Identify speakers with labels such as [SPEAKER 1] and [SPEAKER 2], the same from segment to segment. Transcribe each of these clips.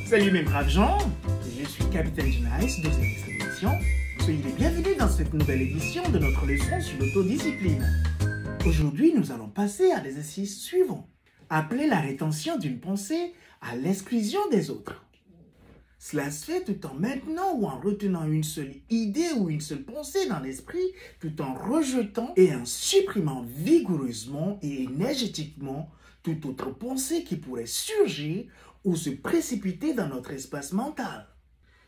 [SPEAKER 1] Salut mes braves gens, je suis Capitaine Nice de cette distribution. Soyez les bienvenus dans cette nouvelle édition de notre leçon sur l'autodiscipline. Aujourd'hui, nous allons passer à l'exercice suivant, appelé la rétention d'une pensée à l'exclusion des autres. Cela se fait tout en maintenant ou en retenant une seule idée ou une seule pensée dans l'esprit, tout en rejetant et en supprimant vigoureusement et énergétiquement toute autre pensée qui pourrait surgir ou se précipiter dans notre espace mental.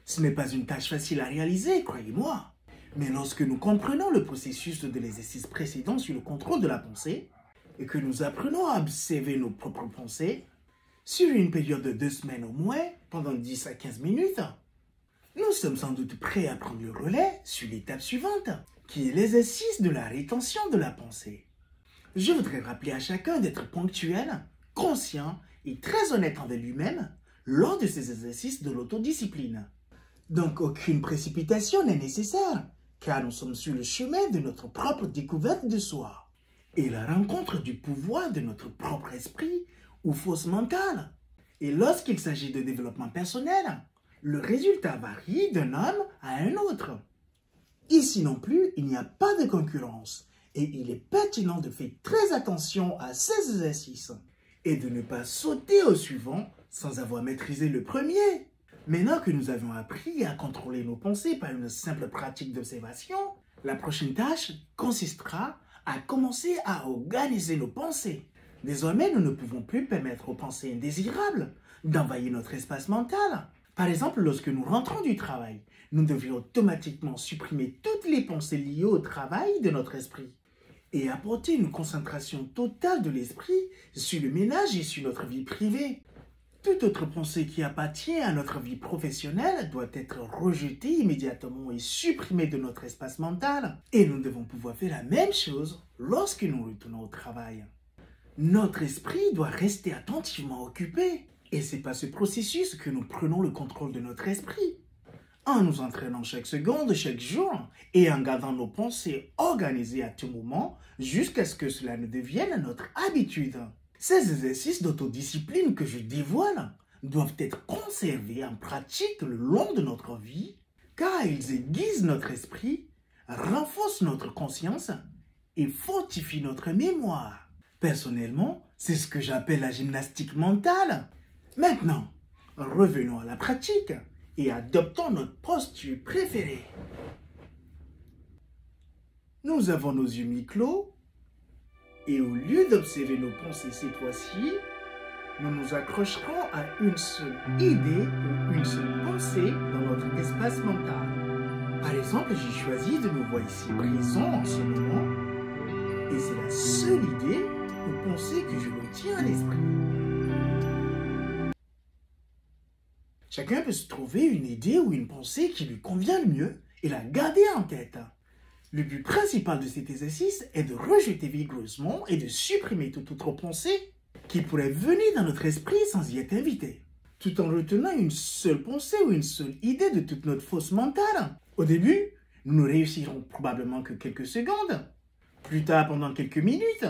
[SPEAKER 1] Ce n'est pas une tâche facile à réaliser, croyez-moi. Mais lorsque nous comprenons le processus de l'exercice précédent sur le contrôle de la pensée, et que nous apprenons à observer nos propres pensées, sur une période de 2 semaines au moins, pendant 10 à 15 minutes, nous sommes sans doute prêts à prendre le relais sur l'étape suivante, qui est l'exercice de la rétention de la pensée. Je voudrais rappeler à chacun d'être ponctuel, conscient et très honnête envers lui-même lors de ces exercices de l'autodiscipline. Donc aucune précipitation n'est nécessaire, car nous sommes sur le chemin de notre propre découverte de soi et la rencontre du pouvoir de notre propre esprit ou force mentale. Et lorsqu'il s'agit de développement personnel, le résultat varie d'un homme à un autre. Ici non plus, il n'y a pas de concurrence et il est pertinent de faire très attention à ces exercices et de ne pas sauter au suivant sans avoir maîtrisé le premier. Maintenant que nous avons appris à contrôler nos pensées par une simple pratique d'observation, la prochaine tâche consistera à commencer à organiser nos pensées. Désormais, nous ne pouvons plus permettre aux pensées indésirables d'envahir notre espace mental. Par exemple, lorsque nous rentrons du travail, nous devrions automatiquement supprimer toutes les pensées liées au travail de notre esprit et apporter une concentration totale de l'esprit sur le ménage et sur notre vie privée. Toute autre pensée qui appartient à notre vie professionnelle doit être rejetée immédiatement et supprimée de notre espace mental. Et nous devons pouvoir faire la même chose lorsque nous retournons au travail. Notre esprit doit rester attentivement occupé. Et c'est par ce processus que nous prenons le contrôle de notre esprit. En nous entraînant chaque seconde, chaque jour, et en gardant nos pensées organisées à tout moment, jusqu'à ce que cela ne devienne notre habitude. Ces exercices d'autodiscipline que je dévoile doivent être conservés en pratique le long de notre vie, car ils aiguisent notre esprit, renforcent notre conscience et fortifient notre mémoire. Personnellement, c'est ce que j'appelle la gymnastique mentale. Maintenant, revenons à la pratique et adoptons notre posture préférée. Nous avons nos yeux mi-clos et au lieu d'observer nos pensées cette fois-ci, nous nous accrocherons à une seule idée ou une seule pensée dans notre espace mental. Par exemple, j'ai choisi de me voir ici présent en ce moment et c'est la seule idée ou pensée que je retiens à l'esprit. Chacun peut se trouver une idée ou une pensée qui lui convient le mieux et la garder en tête. Le but principal de cet exercice est de rejeter vigoureusement et de supprimer toute autre pensée qui pourrait venir dans notre esprit sans y être invité, tout en retenant une seule pensée ou une seule idée de toute notre force mentale. Au début, nous ne réussirons probablement que quelques secondes, plus tard pendant quelques minutes.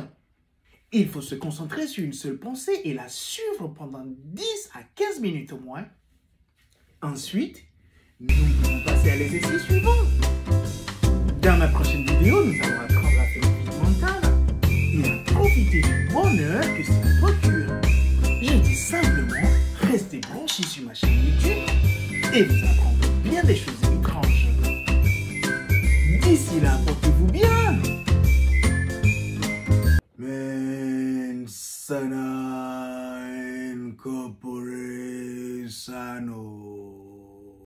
[SPEAKER 1] Il faut se concentrer sur une seule pensée et la suivre pendant 10 à 15 minutes au moins. Ensuite, nous allons passer à l'exercice suivant. Dans ma prochaine vidéo, nous allons apprendre à faire une vie mentale et à profiter du bonheur que cela procure. Je dis simplement, restez branchés sur ma chaîne YouTube et vous apprendrez bien des choses étranges. D'ici là, portez-vous bien. Mensana incorpore sano.